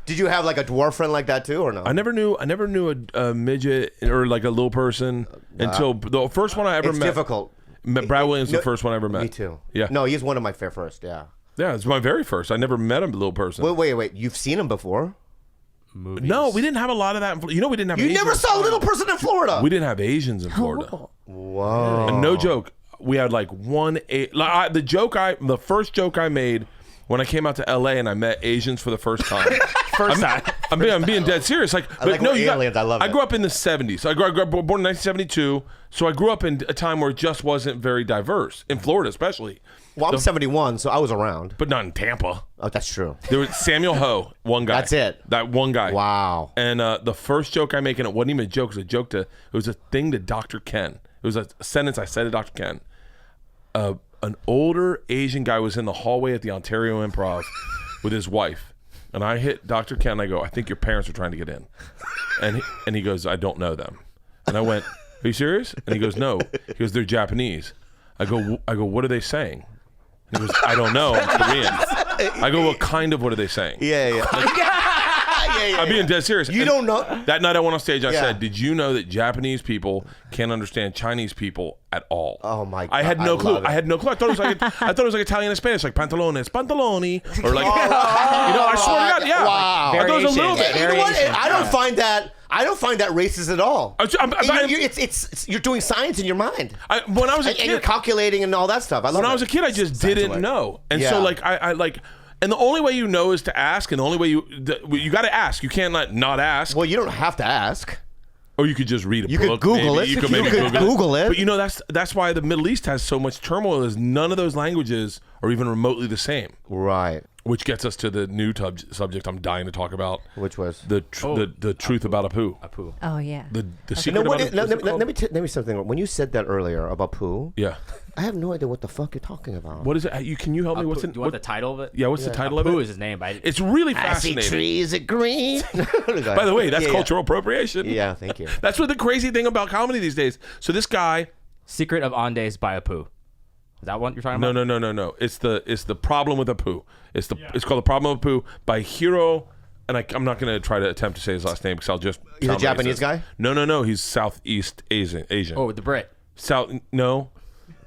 Did you have like a dwarf friend like that too, or no? I never knew a midget or like a little person until the first one I ever met. It's difficult. Brad Williams, the first one I ever met. Me too. Yeah. No, he's one of my first. Yeah. Yeah, it's my very first. I never met a little person. Wait. You've seen him before? Movies. No, we didn't have a lot of that. We didn't have. You Asians. never saw a little person in Florida. We didn't have Asians in Florida. Whoa. And no joke. We had like the first joke I made when I came out to LA and I met Asians for the first time. I'm being dead serious. I love it. I grew up in the 70s. I grew up born in 1972. So I grew up in a time where it just wasn't very diverse in Florida, especially. Well, I'm 71, so I was around. But not in Tampa. Oh, that's true. There was Samuel Ho, one guy. That's it. That one guy. Wow. And the first joke I make, and it wasn't even a joke, it was a thing to Dr. Ken. It was a sentence I said to Dr. Ken. An older Asian guy was in the hallway at the Ontario Improv with his wife. And I hit Dr. Ken, and I go, I think your parents are trying to get in. And he goes, I don't know them. And I went, are you serious? And he goes, no. He goes, they're Japanese. I go, what are they saying? And he goes, I don't know. I'm Korean. I go, what are they saying? Yeah. I'm being dead serious. You don't know. That night I went on stage, I said, did you know that Japanese people can't understand Chinese people at all? Oh my God. I had no clue. I thought it was like Italian and Spanish, like pantalones, pantaloni, or like I swear to God, yeah. Wow. I thought it was a little bit. You know what? I don't find that racist at all. You're doing science in your mind. When I was a kid, and you're calculating and all that stuff. When I was a kid, I just didn't know, and so like I like. And the only way you know is to ask, and the only way you got to ask. You can't not ask. Well, you don't have to ask. Or you could just read a book. You could Google it. You could Google it. But that's why the Middle East has so much turmoil. Is none of those languages are even remotely the same. Right. Which gets us to the new subject I'm dying to talk about. Which was the truth about a poo. A poo. Oh yeah. The secret about let me something. When you said that earlier about poo, yeah, I have no idea what the fuck you're talking about. What is it? Can you help me? Do you want the title of it? Yeah, what's the title of it? Poo is his name. It's really I see fascinating. trees are green. By the way, that's cultural appropriation. Yeah, thank you. That's what the crazy thing about comedy these days. So this guy, Secret of Andes by a Poo. Is that what you're talking about? No. It's the problem with a poo. It's called The Problem of Poo by Hiro, and I'm not going to try to attempt to say his last name because I'll just. He's a Japanese guy? No. He's Southeast Asian. Oh, the Brit. No.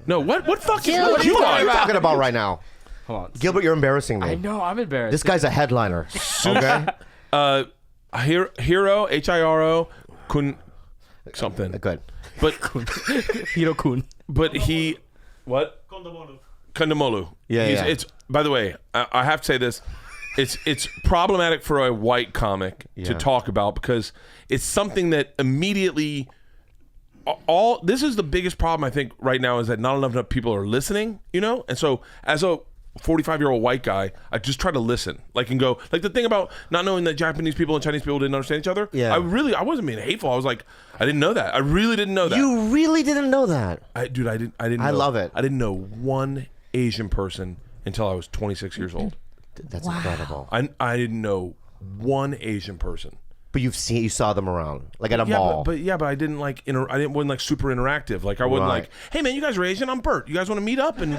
What fuck is What are you talking about right now? Hold on. Gilbert, you're embarrassing me. I know, I'm embarrassed. This guy's a headliner. Okay. Hiro Hiro Kun something. Good. But Hiro Kun. But he what? Kondamolu. Yeah. It's by the way, I have to say this. It's problematic for a white comic to talk about because it's something that immediately this is the biggest problem I think right now is that not enough people are listening, and so as a 45-year-old white guy, I just try to listen, and go like the thing about not knowing that Japanese people and Chinese people didn't understand each other. Yeah, I wasn't being hateful. I was like, I didn't know that. I really didn't know that. You really didn't know that, I didn't. I love it. I didn't know one Asian person until I was 26 years old. That's incredible. I didn't know one Asian person. But you saw them around, like at a mall. But I didn't wasn't super interactive. Like I wasn't like, hey man, you guys are Asian. I'm Bert. You guys want to meet up? And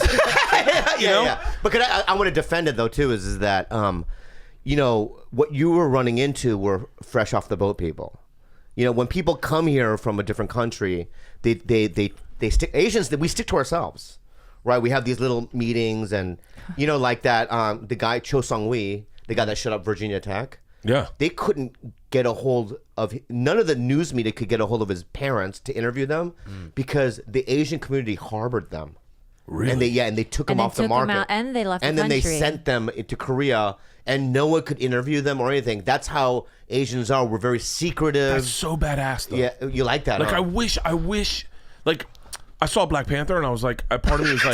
yeah. But I want to defend it though too. Is that what you were running into were fresh off the boat people. When people come here from a different country, they stick Asians. We stick to ourselves, right? We have these little meetings, and like that. The guy Cho Sung-wi, the guy that shut up Virginia Tech. Yeah, they couldn't get a hold of. None of the news media could get a hold of his parents to interview them because the Asian community harbored them. Really? And they took them off the market. And they left. And then they sent them to Korea, and no one could interview them or anything. That's how Asians are. We're very secretive. That's so badass, though. Yeah, you like that? Like I wish. Like I saw Black Panther, and I was like, a part of me was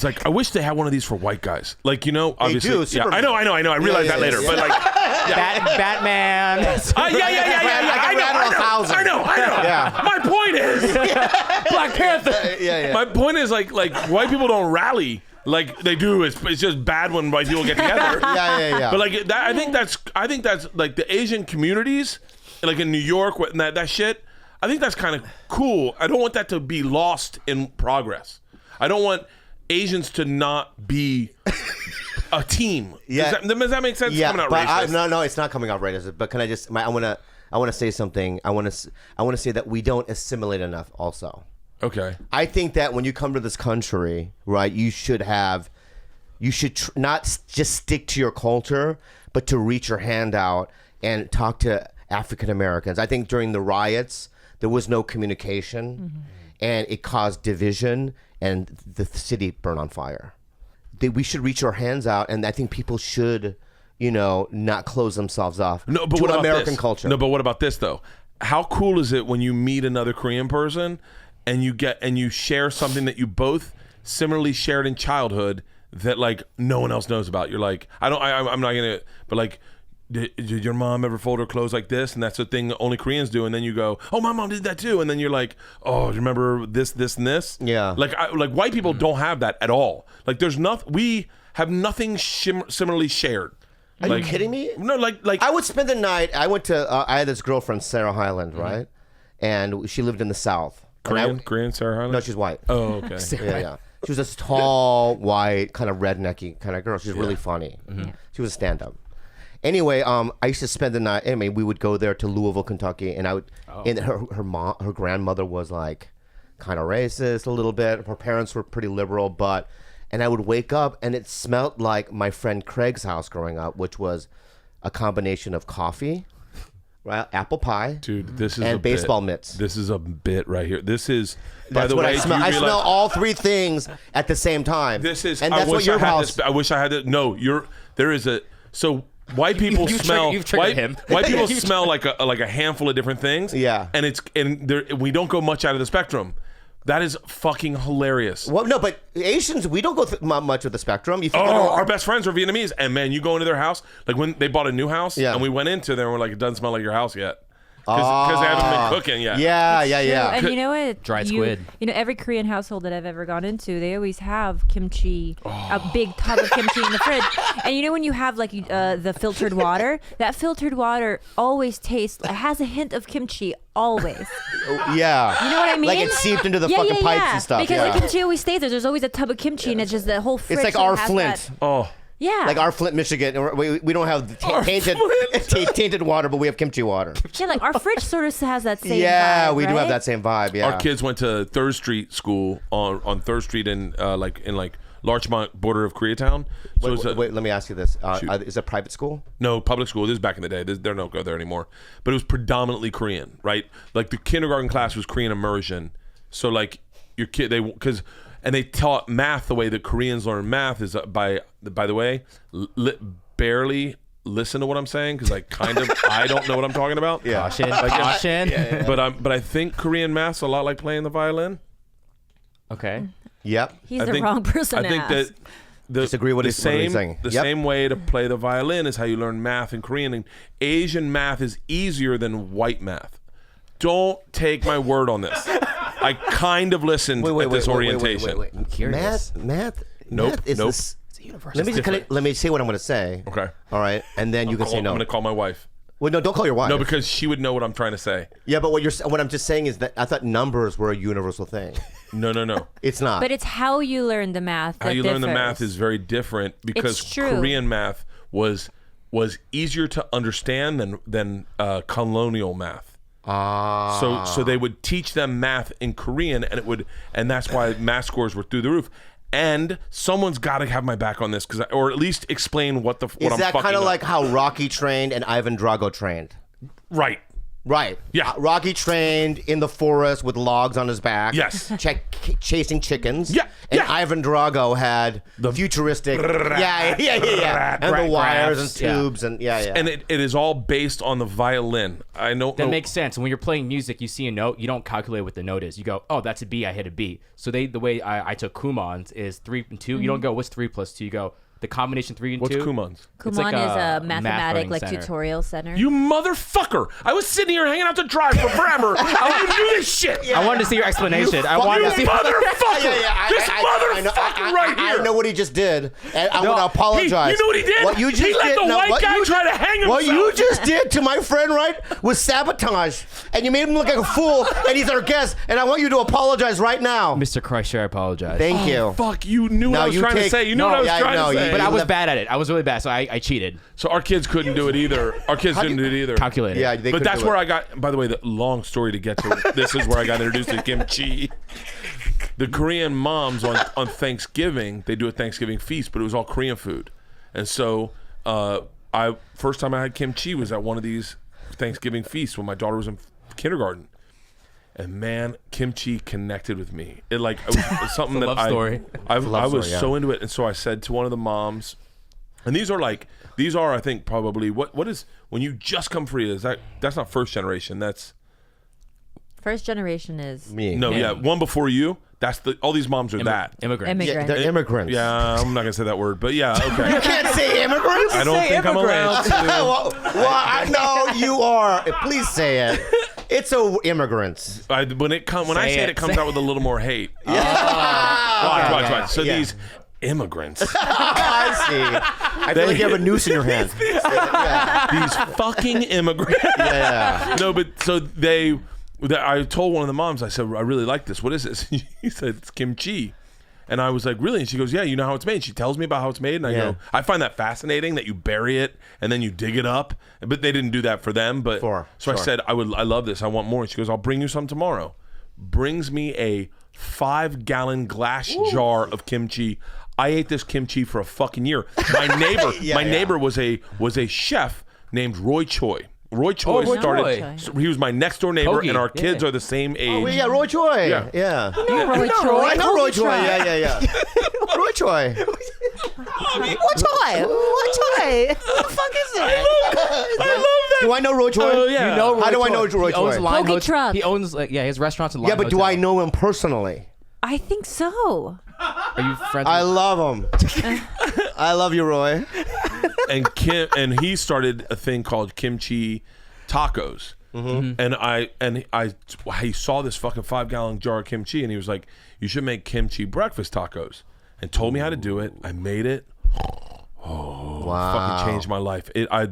like, I wish they had one of these for white guys. Like obviously. They do. Yeah, I know. I realized that later, but like. Batman. I know. Yeah. My point is, Black Panther. Yeah. My point is like white people don't rally like they do. It's just bad when white people get together. Yeah. But like that, I think that's like the Asian communities, like in New York, and that shit. I think that's kind of cool. I don't want that to be lost in progress. I don't want Asians to not be a team. Yeah. Does that make sense? Yeah, Coming out but racist. no, it's not coming out racist. But can I just? I want to say something. I want to say that we don't assimilate enough. Also, Okay. I think that when you come to this country, right, you should not just stick to your culture, but to reach your hand out and talk to African Americans. I think during the riots, there was no communication, and it caused division, and the city burned on fire. We should reach our hands out, and I think people should, not close themselves off No, but to what an about American this? culture. No, but what about this though? How cool is it when you meet another Korean person and you share something that you both similarly shared in childhood that like no one else knows about? You're like, I'm not gonna, but like, did your mom ever fold her clothes like this? And that's the thing that only Koreans do. And then you go, oh, my mom did that too. And then you're like, oh, do you remember this, and this? Yeah. Like white people don't have that at all. Like we have nothing similarly shared. Are you kidding me? No, like I would spend the night. I went to. I had this girlfriend, Sarah Hyland, right, and she lived in the South. And Korean Sarah Hyland? No, she's white. Oh, okay. Yeah. She was this tall, white, kind of rednecky kind of girl. She's really funny. She was a stand-up. Anyway, I used to spend the night. Anyway, we would go there to Louisville, Kentucky, and I would. And her grandmother was like, kind of racist a little bit. Her parents were pretty liberal, and I would wake up and it smelled like my friend Craig's house growing up, which was a combination of coffee, right, apple pie, Dude, this is and a baseball bit. mitts. This is a bit right here. This is, by That's the what way, I smell. do you I realize- smell all three things at the same time. This is, and I that's wish what your I had house. this, I wish I had it. No, there is a, so white people smell, you've triggered him. White people smell like a handful of different things. Yeah. And we don't go much out of the spectrum. That is fucking hilarious. Well, no, but Asians, we don't go much of the spectrum. Our best friends are Vietnamese, and man, you go into their house, like when they bought a new house, Yeah. and we went into there, and we're like, it doesn't smell like your house yet, because they haven't been cooking yet. Yeah. And you know what? Dried squid. Every Korean household that I've ever gone into, they always have kimchi, a big tub of kimchi in the fridge. And when you have like the filtered water, that filtered water always has a hint of kimchi always. Yeah. You know what I mean? Like it seeped into the fucking pipes and stuff. Because the kimchi always stays there. There's always a tub of kimchi, and it's just the whole fridge. It's like sort our of has Flint. that- Oh. Yeah. Like our Flint, Michigan. We don't have tainted water, but we have kimchi water. Yeah, like our fridge sort of has that same Yeah, vibe, we do right? have that same vibe. Yeah. Our kids went to Third Street School on Third Street in Larchmont, border of Koreatown. So it's Wait, let me ask you this: is it private school? no, public school. This is back in the day. They don't go there anymore. But it was predominantly Korean, right? Like the kindergarten class was Korean immersion. So like your kid, and they taught math the way that Koreans learn math is by the way, barely listen to what I'm saying because I don't know what I'm talking about. Yeah. Caution. But I think Korean math's a lot like playing the violin. Okay. Yep. He's I the think- wrong person I to think ask. that Disagree with what he's saying. The Yep. same way to play the violin is how you learn math in Korean. And Asian math is easier than white math. Don't take my word on this. I kind of listened at this orientation. Wait. I'm curious. Math. Nope, Math is nope. this- It's a universe. Let me It's just different. let me say what I'm going to say. Okay. All right, and then you can say no. I'm going to call my wife. Well, no, don't call your wife. No, because she would know what I'm trying to say. Yeah, but what I'm just saying is that I thought numbers were a universal thing. No. It's not. But it's how you learn the math. How that you learn the differs. math is very different because It's true. Korean math was easier to understand than colonial math. So they would teach them math in Korean, and that's why math scores were through the roof. And someone's got to have my back on this, or at least explain what Is I'm that fucking kind of up. like how Rocky trained and Ivan Drago trained? Right? Right. Yeah. Rocky trained in the forest with logs on his back. Yes. Chasing chickens. Yeah, And yeah. Ivan Drago had the futuristic. Yeah. And the wires and graphs, yeah. tubes and yeah. And it is all based on the violin. I know That makes sense. When you're playing music, you see a note, you don't calculate what the note is. You go, oh, that's a B, I hit a B. So the way I took Kumons is 3 and 2. You don't go, what's 3 plus 2? You go, the combination 3 and 2. What's Kumons? It's Kumon like is a math mathematic learning center. tutorial center. You motherfucker! I was sitting here hanging out to dry for forever. I didn't do this shit. I wanted to see your explanation. I wanted You to see. motherfucker! This I motherfucker right here. I know what he just did, and I want to apologize. You know what he did? What you just he let did, the no, white what guy you try to hang himself. What you just did to my friend, right, was sabotage, and you made him look like a fool, and he's our guest, and I want you to apologize right now. Mr. Kreischer, I apologize. Thank you. Fuck, you knew what I was trying to say. You knew what I was trying to say. But I was bad at it. I was really bad, so I cheated. So our kids couldn't do it either. Our kids didn't do it either. Calculated. Yeah, But that's where I got. By the way, the long story to get to. This is where I got introduced to kimchi. The Korean moms on Thanksgiving, they do a Thanksgiving feast, but it was all Korean food, and so first time I had kimchi was at one of these Thanksgiving feasts when my daughter was in kindergarten. And man, kimchi connected with me. It was something that love story. I was so into it. And so I said to one of the moms, and these are I think probably what is when you just come free, that's not first generation. That's First generation is me. no, yeah, one before you. That's all these moms are that. Immigrants. Yeah, they're immigrants. Yeah, I'm not gonna say that word, but yeah, okay. You can't say immigrants. I don't think I'm allowed to. well, no, you are. Please say it. It's immigrants. When I say it comes out with a little more hate. Yeah. Watch. So these immigrants, I see. I feel like you have a noose in your hand. these fucking immigrants. Yeah. No, but so I told one of the moms, I said, I really like this. What is this? He said, it's kimchi. And I was like, really? And she goes, yeah, you know how it's made. She tells me about how it's made. And I go, I find that fascinating that you bury it and then you dig it up. But they didn't do that for them. But I said, I love this. I want more. And she goes, I'll bring you some tomorrow. Brings me a 5-gallon glass jar of kimchi. I ate this kimchi for a fucking year. My neighbor was a chef named Roy Choi. Roy Choi started. So he was my next door neighbor, Hoagie. and our kids are the same age. Oh, yeah, Roy Choi. Yeah. Roy Choi. I know Roy Choi. Yeah. Roy Choi. What toy? What the fuck is it? I love that. Do I know Roy Choi? Oh, yeah. You know Roy How do I Choi. know Roy He owns Choi? Line Hoagie truck. He owns his restaurants and Line Yeah, but do Hotel. I know him personally? I think so. Are you friends? I love him. I love you, Roy. And he started a thing called kimchi tacos. And he saw this fucking 5-gallon jar of kimchi, and he was like, "You should make kimchi breakfast tacos," and told me how to do it. I made it. Wow. Fucking changed my life. I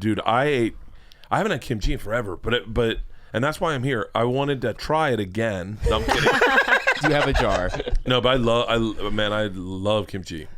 haven't had kimchi in forever, but and that's why I'm here. I wanted to try it again. No, I'm kidding. Do you have a jar? No, but I love kimchi.